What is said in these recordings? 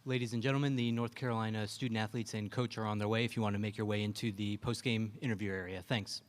Ladies and gentlemen, the North Carolina student athletes and coach are on their way if you want to make your way into the post-game interview area. Thanks.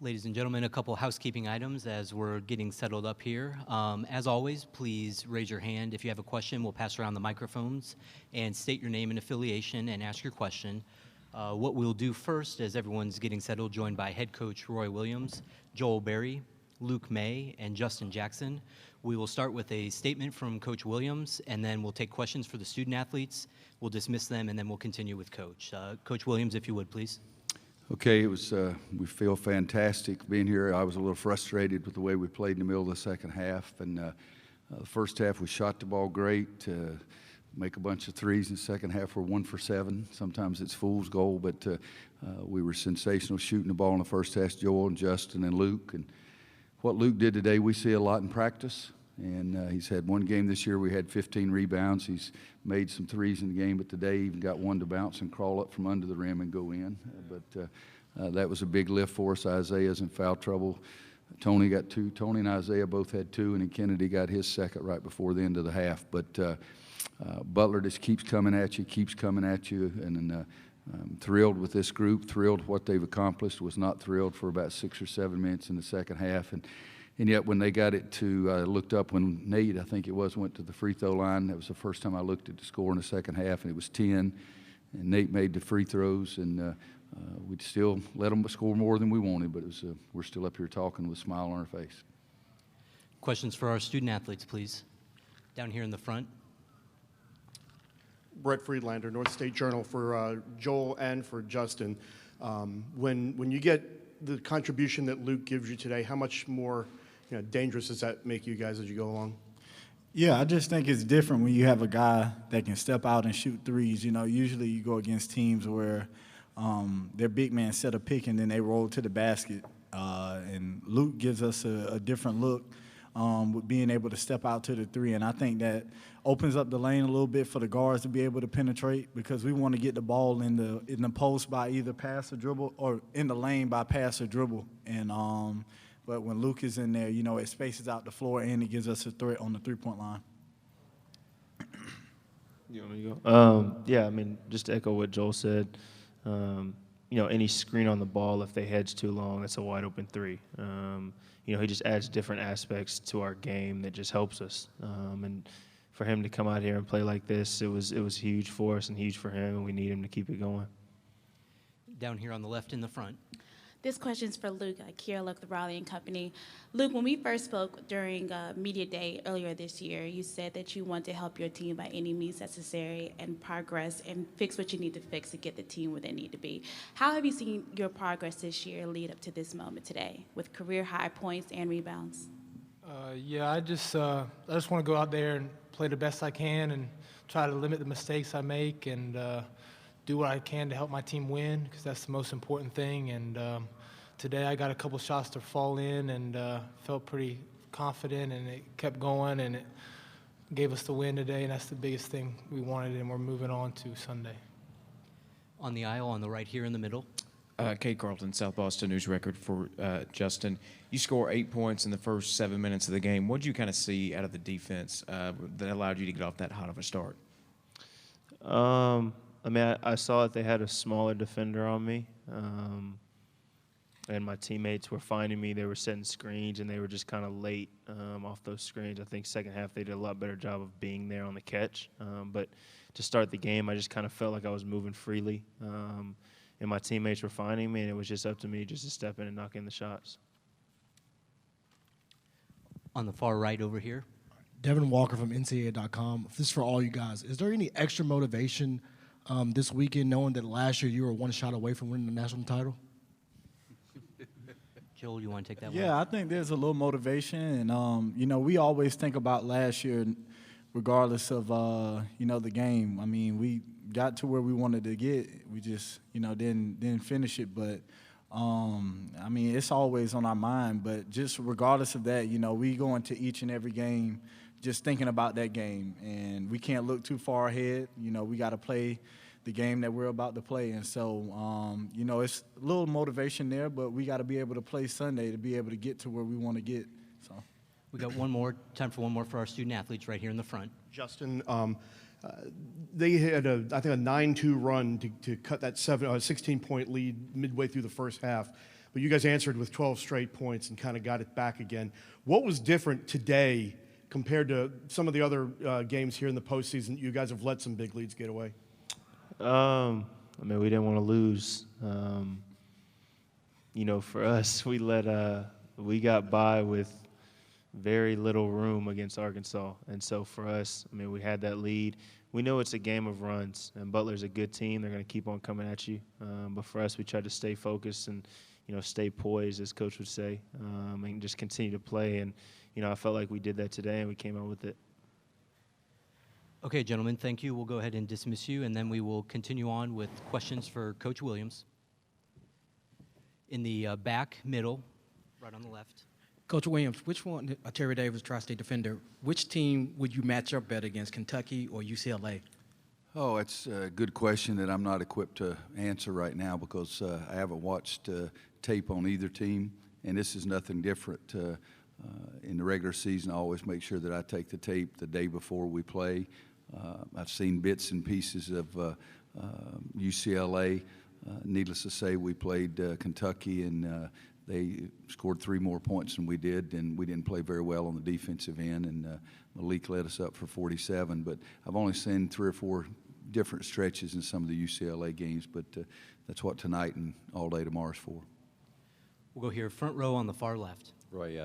Ladies and gentlemen, a couple housekeeping items as we're getting settled up here. As always, please raise your hand if you have a question. We'll pass around the microphones and state your name and affiliation and ask your question. What we'll do first, as everyone's getting settled, joined by head coach Roy Williams, Joel Berry, Luke May, and Justin Jackson. We will start with a statement from Coach Williams, and then we'll take questions for the student athletes. We'll dismiss them, and then we'll continue with Coach. Coach Williams, if you would, please. Okay, we feel fantastic being here. I was a little frustrated with the way we played in the middle of the second half. And the first half, we shot the ball great, make a bunch of threes. In the second half, we're 1 for 7. Sometimes it's fool's goal, but we were sensational shooting the ball in the first half, Joel and Justin and Luke. And what Luke did today, we see a lot in practice. And he's had one game this year, we had 15 rebounds. He's made some threes in the game, but today he even got one to bounce and crawl up from under the rim and go in. But that was a big lift for us. Isaiah's in foul trouble. Tony got 2. Tony and Isaiah both had 2, and then Kennedy got his second right before the end of the half. But Butler just keeps coming at you, and I'm thrilled with this group, thrilled what they've accomplished. Was not thrilled for about 6 or 7 minutes in the second half. And yet when they got it to, I looked up when Nate, I think it was, went to the free throw line. That was the first time I looked at the score in the second half, and it was 10. And Nate made the free throws, and we'd still let them score more than we wanted, but it was, we're still up here talking with a smile on our face. Questions for our student athletes, please. Down here in the front. Brett Friedlander, North State Journal, for Joel and for Justin. When you get the contribution that Luke gives you today, how much more dangerous does that make you guys as you go along? Yeah, I just think it's different when you have a guy that can step out and shoot threes. Usually you go against teams where their big man set a pick and then they roll to the basket. And Luke gives us a different look with being able to step out to the three. And I think that opens up the lane a little bit for the guards to be able to penetrate, because we want to get the ball in the post by either pass or dribble, or in the lane by pass or dribble. And but when Luke is in there, you know, it spaces out the floor and it gives us a threat on the three-point line. You want me to go? Yeah, I mean, just to echo what Joel said, you know, any screen on the ball, if they hedge too long, that's a wide open three. You know, he just adds different aspects to our game that just helps us. And for him to come out here and play like this, it was huge for us and huge for him, and we need him to keep it going. Down here on the left in the front. This question is for Luke, Kiera Luke, the Raleigh and Company. Luke, when we first spoke during Media Day earlier this year, you said that you want to help your team by any means necessary and progress and fix what you need to fix to get the team where they need to be. How have you seen your progress this year lead up to this moment today with career high points and rebounds? Yeah, I just want to go out there and play the best I can and try to limit the mistakes I make and do what I can to help my team win, because that's the most important thing. And today I got a couple shots to fall in and felt pretty confident, and it kept going, and it gave us the win today, and that's the biggest thing we wanted, and we're moving on to Sunday. On the aisle on the right here in the middle. Kate Carlton, South Boston News Record for Justin. You score 8 points in the first 7 minutes of the game. What did you kind of see out of the defense that allowed you to get off that hot of a start? I mean, I saw that they had a smaller defender on me, and my teammates were finding me. They were setting screens, and they were just kind of late off those screens. I think second half they did a lot better job of being there on the catch. But to start the game, I just kind of felt like I was moving freely, and my teammates were finding me, and it was just up to me just to step in and knock in the shots. On the far right over here. Devin Walker from NCAA.com. This is for all you guys. Is there any extra motivation this weekend, knowing that last year you were one shot away from winning the national title? Joel, you want to take that one? Yeah, I think there's a little motivation, and you know, we always think about last year, regardless of you know, the game. I mean, we got to where we wanted to get. We just, you know, didn't finish it, but I mean, it's always on our mind. But just regardless of that, you know, we go into each and every game just thinking about that game, and we can't look too far ahead. You know, we got to play the game that we're about to play, and so you know, it's a little motivation there, but we got to be able to play Sunday to be able to get to where we want to get. So We got time for one more for our student athletes right here in the front. Justin, they had I think a 9-2 run to cut that 16-point lead midway through the first half, but you guys answered with 12 straight points and kind of got it back again. What was different today compared to some of the other games here in the postseason? You guys have let some big leads get away. I mean, we didn't want to lose. You know, for us, we got by with very little room against Arkansas. And so for us, I mean, we had that lead. We know it's a game of runs, and Butler's a good team. They're going to keep on coming at you. But for us, we tried to stay focused and, you know, stay poised, as Coach would say, and just continue to play. And, you know, I felt like we did that today, and we came out with it. Okay, gentlemen, thank you. We'll go ahead and dismiss you, and then we will continue on with questions for Coach Williams. In the back middle, right on the left. Coach Williams, which one, Terry Davis, Tri-State defender, which team would you match up better against, Kentucky or UCLA? Oh, it's a good question that I'm not equipped to answer right now, because I haven't watched tape on either team, and this is nothing different. In the regular season, I always make sure that I take the tape the day before we play. I've seen bits and pieces of UCLA. Needless to say, we played Kentucky, and they scored 3 more points than we did, and we didn't play very well on the defensive end, and Malik led us up for 47. But I've only seen 3 or 4 different stretches in some of the UCLA games, but that's what tonight and all day tomorrow is for. We'll go here, front row on the far left. Roy,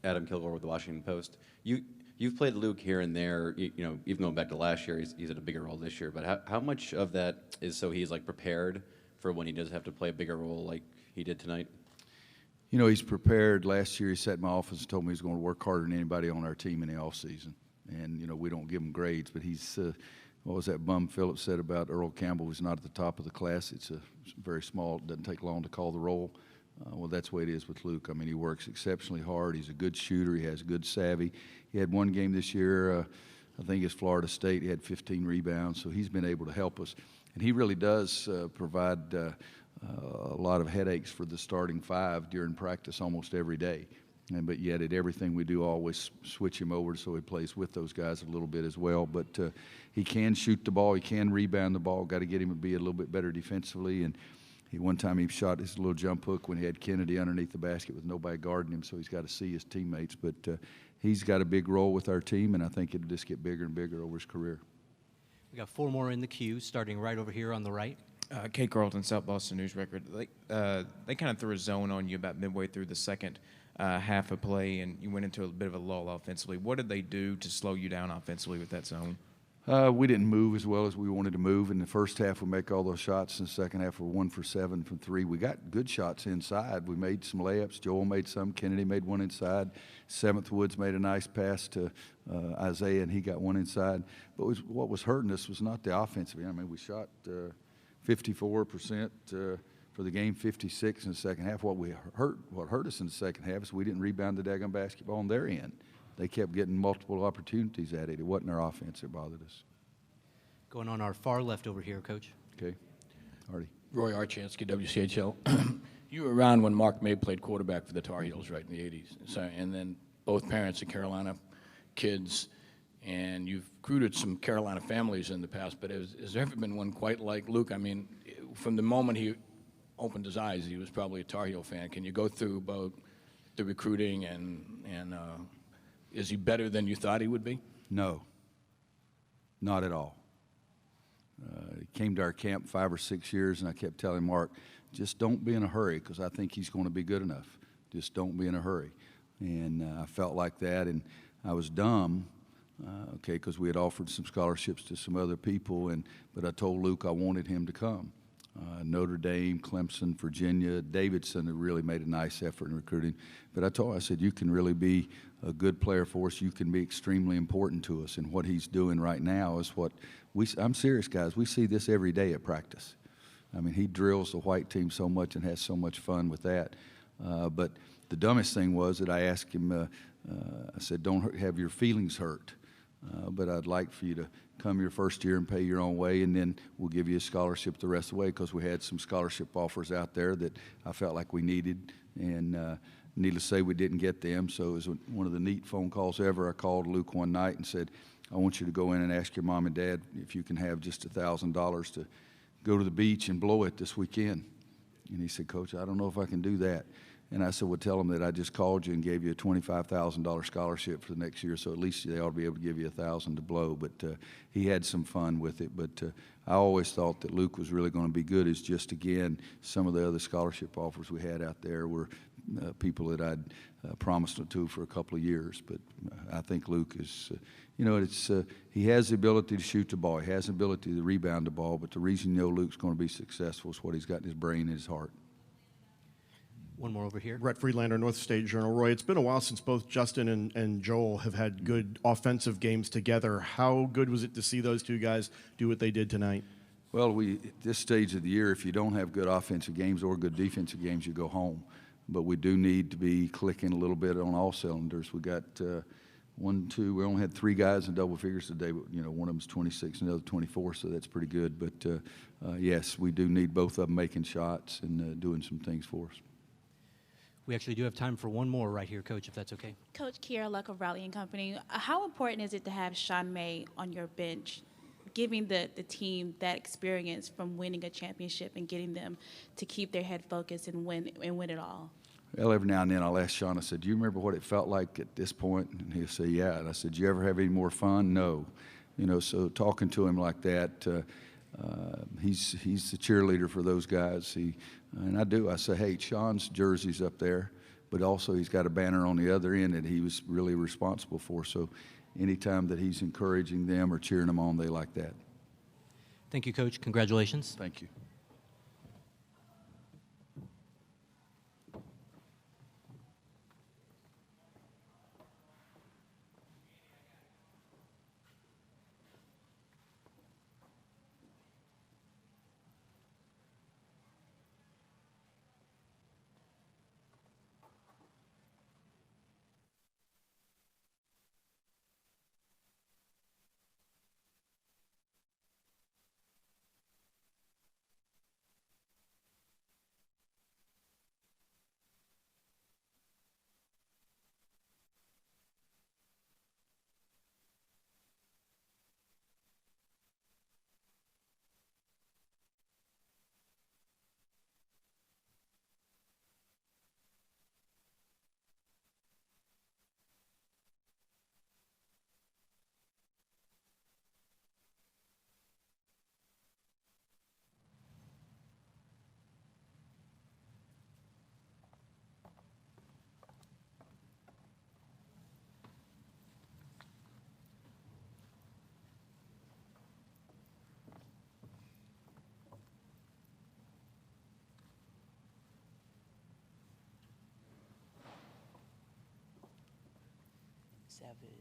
Adam Kilgore with the Washington Post. You've played Luke here and there. You know, even going back to last year, he's had a bigger role this year. But how much of that is so he's like prepared for when he does have to play a bigger role like he did tonight? You know, he's prepared. Last year he sat in my office and told me he's going to work harder than anybody on our team in the offseason. And, you know, we don't give him grades, but he's, what was that Bum Phillips said about Earl Campbell, who's not at the top of the class. It's very small. It doesn't take long to call the roll. Well, that's the way it is with Luke. I mean, he works exceptionally hard. He's a good shooter. He has good savvy. He had one game this year, I think it's Florida State. He had 15 rebounds, so he's been able to help us. And he really does provide a lot of headaches for the starting five during practice almost every day. But yet at everything we do, always switch him over so he plays with those guys a little bit as well. But he can shoot the ball. He can rebound the ball. Got to get him to be a little bit better defensively. And one time he shot his little jump hook when he had Kennedy underneath the basket with nobody guarding him, so he's got to see his teammates. But he's got a big role with our team, and I think it'll just get bigger and bigger over his career. We got 4 more in the queue, starting right over here on the right. Kate Carlton, South Boston News Record. They kind of threw a zone on you about midway through the second half of play, and you went into a bit of a lull offensively. What did they do to slow you down offensively with that zone? We didn't move as well as we wanted to move. In the first half, we make all those shots. In the second half, we're 1 for 7 from 3. We got good shots inside. We made some layups. Joel made some. Kennedy made one inside. Seventh Woods made a nice pass to Isaiah, and he got one inside. But what was hurting us was not the offensive end. I mean, we shot 54% for the game, 56 in the second half. What hurt us in the second half is we didn't rebound the daggone basketball on their end. They kept getting multiple opportunities at it. It wasn't our offense that bothered us. Going on our far left over here, Coach. Okay. Artie. Roy Archansky, WCHL. You were around when Mark May played quarterback for the Tar Heels, right, in the 80s. So, and then both parents are Carolina kids, and you've recruited some Carolina families in the past, but has there ever been one quite like Luke? I mean, from the moment he opened his eyes, he was probably a Tar Heel fan. Can you go through about the recruiting and is he better than you thought he would be? No, not at all. He came to our camp 5 or 6 years, and I kept telling Mark, just don't be in a hurry because I think he's going to be good enough. Just don't be in a hurry. And I felt like that, and I was dumb, because we had offered some scholarships to some other people, but I told Luke I wanted him to come. Notre Dame, Clemson, Virginia, Davidson had really made a nice effort in recruiting. But I said, you can really be a good player for us. You can be extremely important to us. And what he's doing right now is I'm serious, guys. We see this every day at practice. I mean, he drills the white team so much and has so much fun with that. But the dumbest thing was that I asked him, I said, don't have your feelings hurt. But I'd like for you to come your first year and pay your own way, and then we'll give you a scholarship the rest of the way because we had some scholarship offers out there that I felt like we needed. And needless to say, we didn't get them. So it was one of the neat phone calls ever. I called Luke one night and said, I want you to go in and ask your mom and dad if you can have just $1,000 to go to the beach and blow it this weekend. And he said, Coach, I don't know if I can do that. And I said, well, tell them that I just called you and gave you a $25,000 scholarship for the next year, so at least they ought to be able to give you $1,000 to blow. But he had some fun with it. But I always thought that Luke was really going to be good. It's just, again, some of the other scholarship offers we had out there were people that I'd promised to for a couple of years. But I think Luke is, he has the ability to shoot the ball. He has the ability to rebound the ball. But the reason Luke's going to be successful is what he's got in his brain and his heart. One more over here. Brett Friedlander, North State Journal. Roy, it's been a while since both Justin and Joel have had good offensive games together. How good was it to see those two guys do what they did tonight? Well, at this stage of the year, if you don't have good offensive games or good defensive games, you go home. But we do need to be clicking a little bit on all cylinders. We got we only had 3 guys in double figures today, but one of them's 26 and the other 24, so that's pretty good. But yes, we do need both of them making shots and doing some things for us. We actually do have time for one more right here, Coach, if that's okay. Coach Kiera Luck of Raleigh and Company, how important is it to have Sean May on your bench, giving the team that experience from winning a championship and getting them to keep their head focused and win it all? Well, every now and then I'll ask Sean, I said, do you remember what it felt like at this point? And he'll say, yeah. And I said, do you ever have any more fun? No. So talking to him like that, he's the cheerleader for those guys. And I say, hey, Sean's jersey's up there, but also he's got a banner on the other end that he was really responsible for. So anytime that he's encouraging them or cheering them on, they like that. Thank you, Coach. Congratulations. Thank you. Savage.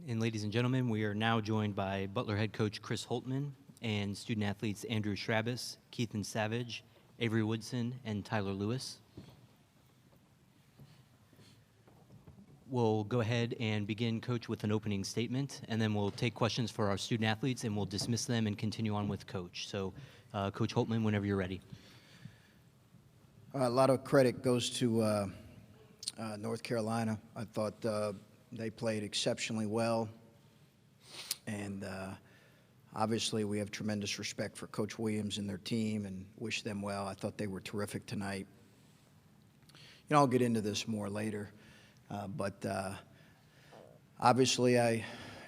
And ladies and gentlemen, we are now joined by Butler head coach Chris Holtman and student athletes Andrew Schrabis, Keithan Savage, Avery Woodson, and Tyler Lewis. We'll go ahead and begin, Coach, with an opening statement, and then we'll take questions for our student athletes, and we'll dismiss them and continue on with Coach. So, Coach Holtman, whenever you're ready. A lot of credit goes to North Carolina. I thought they played exceptionally well. And obviously, we have tremendous respect for Coach Williams and their team and wish them well. I thought they were terrific tonight. You know, I'll get into this more later, but obviously,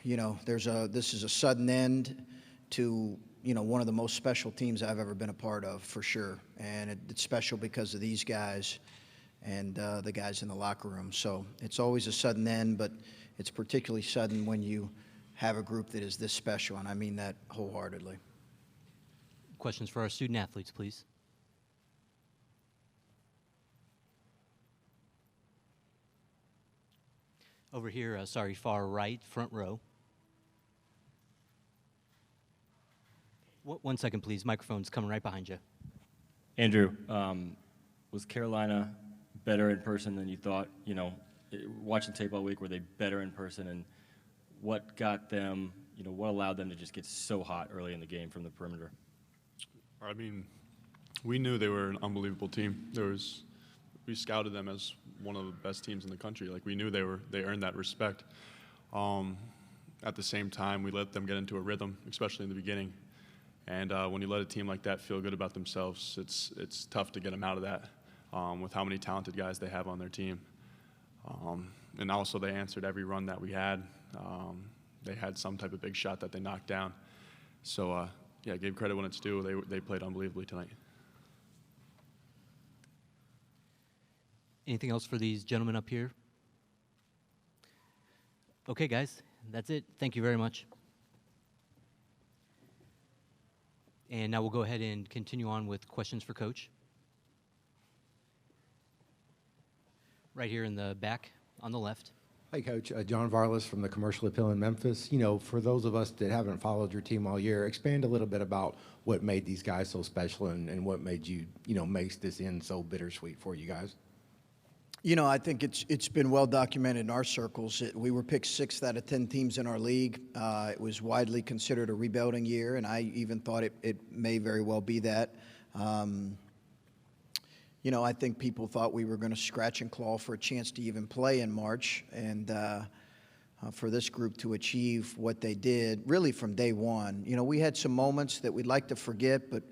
this is a sudden end to, one of the most special teams I've ever been a part of, for sure. And it's special because of these guys and the guys in the locker room. So it's always a sudden end, but it's particularly sudden when you have a group that is this special, and I mean that wholeheartedly. Questions for our student athletes, please. Over here, far right, front row. One second, please. Microphone's coming right behind you. Andrew, was Carolina better in person than you thought? Watching tape all week, were they better in person? And what got them, what allowed them to just get so hot early in the game from the perimeter? I mean, we knew they were an unbelievable team. We scouted them as one of the best teams in the country. Like, we knew they earned that respect. At the same time, we let them get into a rhythm, especially in the beginning. And when you let a team like that feel good about themselves, it's tough to get them out of that with how many talented guys they have on their team. And also, they answered every run that we had. They had some type of big shot that they knocked down. So, give credit when it's due. They played unbelievably tonight. Anything else for these gentlemen up here? Okay, guys, that's it. Thank you very much. And now we'll go ahead and continue on with questions for Coach. Right here in the back on the left. Hi, Coach. John Varlas from the Commercial Appeal in Memphis. For those of us that haven't followed your team all year, expand a little bit about what made these guys so special and what made you, makes this end so bittersweet for you guys. I think it's been well documented in our circles. We were picked 6th out of 10 teams in our league. It was widely considered a rebuilding year, and I even thought it may very well be that. I think people thought we were going to scratch and claw for a chance to even play in March, and for this group to achieve what they did really from day one. We had some moments that we'd like to forget, but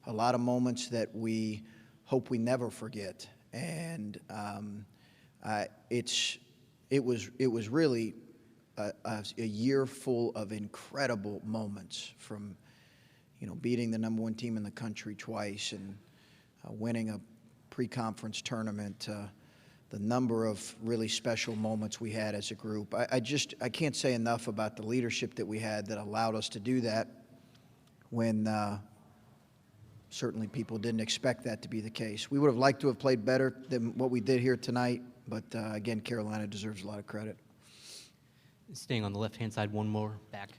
a lot of moments that we hope we never forget. And it was really a year full of incredible moments, from beating the #1 team in the country twice and winning a pre-conference tournament, the number of really special moments we had as a group. I can't say enough about the leadership that we had that allowed us to do that when certainly people didn't expect that to be the case. We would have liked to have played better than what we did here tonight, but again, Carolina deserves a lot of credit. Staying on the left-hand side, one more back.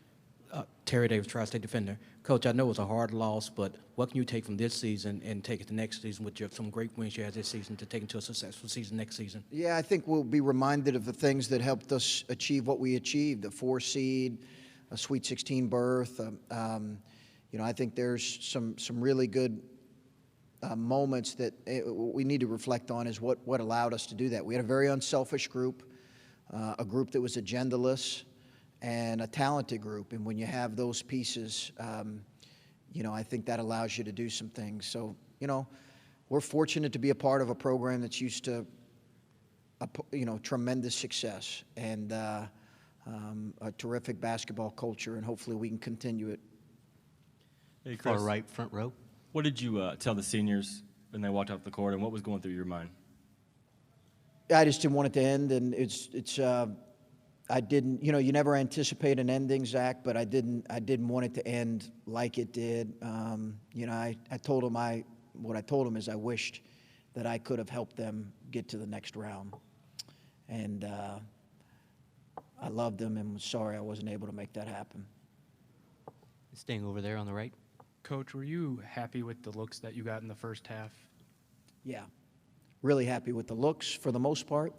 Terry Davis, Tri-State Defender. Coach, I know it was a hard loss, but what can you take from this season and take it to next season with some great wins you had this season to take into a successful season next season? Yeah, I think we'll be reminded of the things that helped us achieve what we achieved, a 4 seed, a Sweet 16 berth. I think there's some really good moments that we need to reflect on is what allowed us to do that. We had a very unselfish group, a group that was agendaless, and a talented group. And when you have those pieces, I think that allows you to do some things. So, we're fortunate to be a part of a program that's used to, tremendous success and a terrific basketball culture, and hopefully we can continue it. Hey, Chris, Far right, front row. what did you tell the seniors when they walked off the court, and what was going through your mind? I just didn't want it to end, and I didn't, you never anticipate an ending, Zach, but I didn't want it to end like it did. I told them what I told them is I wished that I could have helped them get to the next round. And I loved them and was sorry I wasn't able to make that happen. Staying over there on the right. Coach, were you happy with the looks that you got in the first half? Yeah, really happy with the looks for the most part.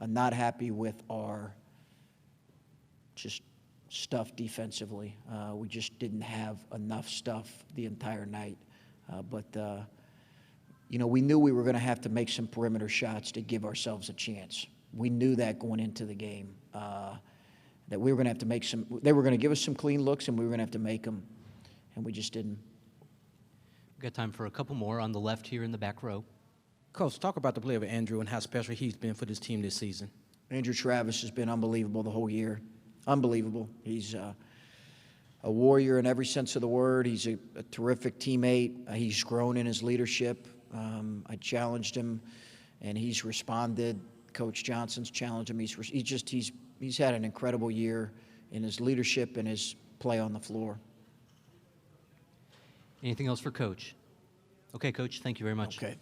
Not happy with our just stuff defensively. We just didn't have enough stuff the entire night. But we knew we were going to have to make some perimeter shots to give ourselves a chance. We knew that going into the game. that we were going to have to make some. They were going to give us some clean looks, and we were going to have to make them, and we just didn't. We've got time for a couple more on the left here in the back row. Coach, talk about the play of Andrew and how special he's been for this team this season. Andrew Travis has been unbelievable the whole year. Unbelievable. He's a warrior in every sense of the word. He's a terrific teammate. He's grown in his leadership. I challenged him, and he's responded. Coach Johnson's challenged him. He's had an incredible year in his leadership and his play on the floor. Anything else for Coach? Okay, Coach, thank you very much. Okay.